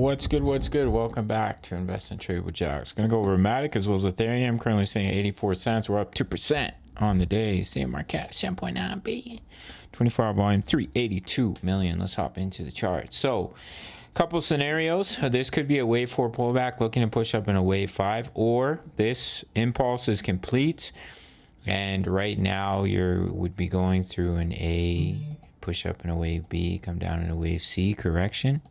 What's good? Welcome back to Invest and Trade with Jaxx. Gonna go over Matic as well as Ethereum. Currently saying 84 cents. We're up 2% on the day. Same market 7.9 billion. 24-hour volume 382 million. Let's hop into the chart. So, couple scenarios. This could be a wave 4 pullback looking to push up in a wave 5, or this impulse is complete, and right now you would be going through an A, push up in a wave B, come down in a wave C correction.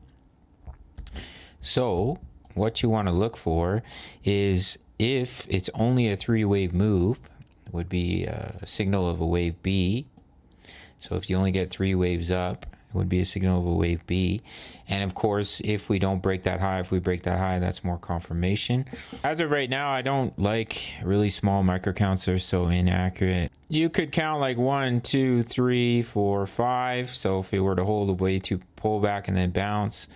So what you want to look for is, if it's only a 3-wave move, it would be a signal of a wave B. So if you only get 3 waves up, it would be a signal of a wave B. And of course, if we don't break that high, if we break that high, that's more confirmation. As of right now, I don't like really small micro counts. They're so inaccurate. You could count like 1, 2, 3, 4, 5. So if it were to hold a way to pull back and then bounce,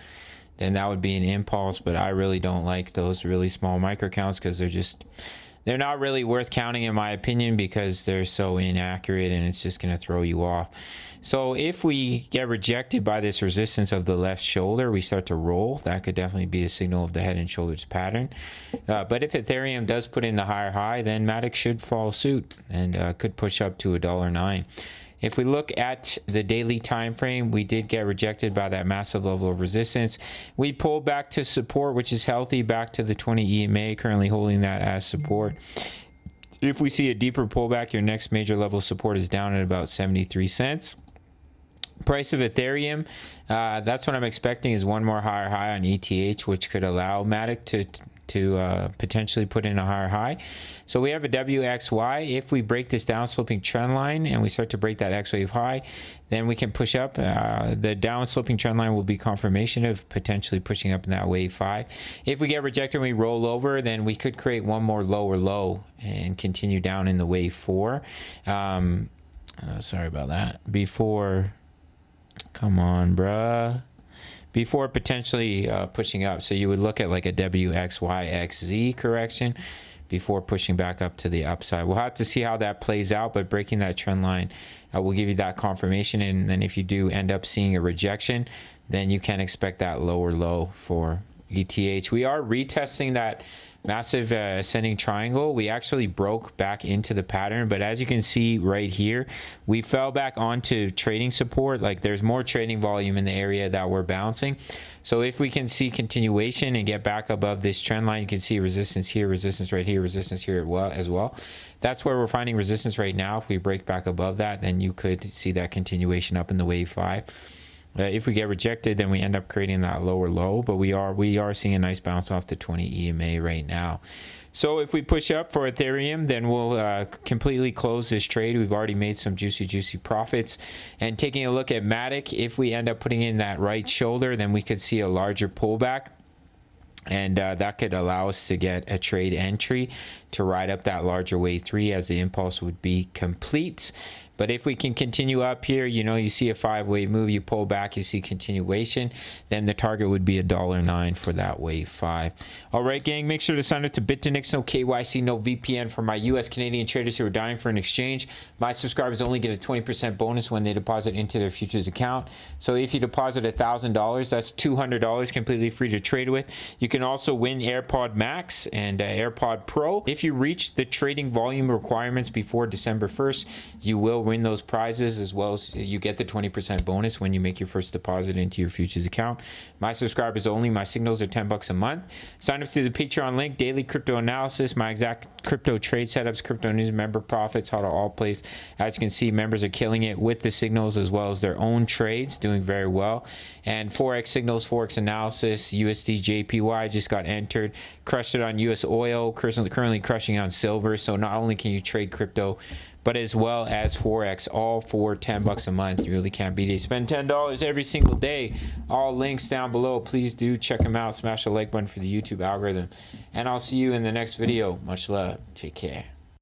then that would be an impulse. But I really don't like those really small micro counts because they're not really worth counting in my opinion, because they're so inaccurate and it's just going to throw you off. So if we get rejected by this resistance of the left shoulder, we start to roll. That could definitely be a signal of the head and shoulders pattern. But if Ethereum does put in the higher high, then Matic should follow suit and could push up to $1.09. If we look at the daily time frame, we did get rejected by that massive level of resistance. We pulled back to support, which is healthy, back to the 20 EMA, currently holding that as support. If we see a deeper pullback, your next major level of support is down at about 73 cents. Price of Ethereum, that's what I'm expecting, is one more higher high on ETH, which could allow Matic to potentially put in a higher high. So we have a WXY. If we break this down sloping trend line and we start to break that X wave high, then we can push up. The down sloping trend line will be confirmation of potentially pushing up in that wave 5. If we get rejected and we roll over, then we could create one more lower low and continue down in the wave 4. Sorry about that. Come on, bruh. Before potentially pushing up. So you would look at like a WXYXZ correction before pushing back up to the upside. We'll have to see how that plays out, but breaking that trend line will give you that confirmation. And then if you do end up seeing a rejection, then you can expect that lower low for ETH. We are retesting that massive ascending triangle. We actually broke back into the pattern, but as you can see right here, we fell back onto trading support. Like, there's more trading volume in the area that we're bouncing. So if we can see continuation and get back above this trend line, you can see resistance here, resistance right here, resistance here as well. That's where we're finding resistance right now. If we break back above that, then you could see that continuation up in the wave 5. If we get rejected, then we end up creating that lower low, but we are seeing a nice bounce off the 20 EMA right now. So if we push up for Ethereum, then we'll completely close this trade. We've already made some juicy profits. And taking a look at Matic, if we end up putting in that right shoulder, then we could see a larger pullback. And that could allow us to get a trade entry to ride up that larger wave 3 as the impulse would be complete. But if we can continue up here, you see a 5-wave move, you pull back, you see continuation, then the target would be $1.09 for that wave 5. All right, gang, make sure to sign up to Bitfinex, no KYC, no VPN, for my US Canadian traders who are dying for an exchange. My subscribers only get a 20% bonus when they deposit into their futures account. So if you deposit $1,000, that's $200 completely free to trade with. You can also win AirPod Max and AirPod Pro. If you reach the trading volume requirements before December 1st, you will win those prizes, as well as you get the 20% bonus when you make your first deposit into your futures account. My subscribers only. My signals are $10 a month. Sign up through the Patreon link. Daily crypto analysis, my exact crypto trade setups, crypto news, member profits, how to all place. As you can see, members are killing it with the signals as well as their own trades, doing very well. And Forex signals, Forex analysis, USD JPY just got entered, crushed it on US oil, currently crushing on silver. So not only can you trade crypto, but as well as Forex, all for $10 a month. You really can't beat it. Spend $10 every single day. All links down below. Please do check them out. Smash the like button for the YouTube algorithm. And I'll see you in the next video. Much love. Take care.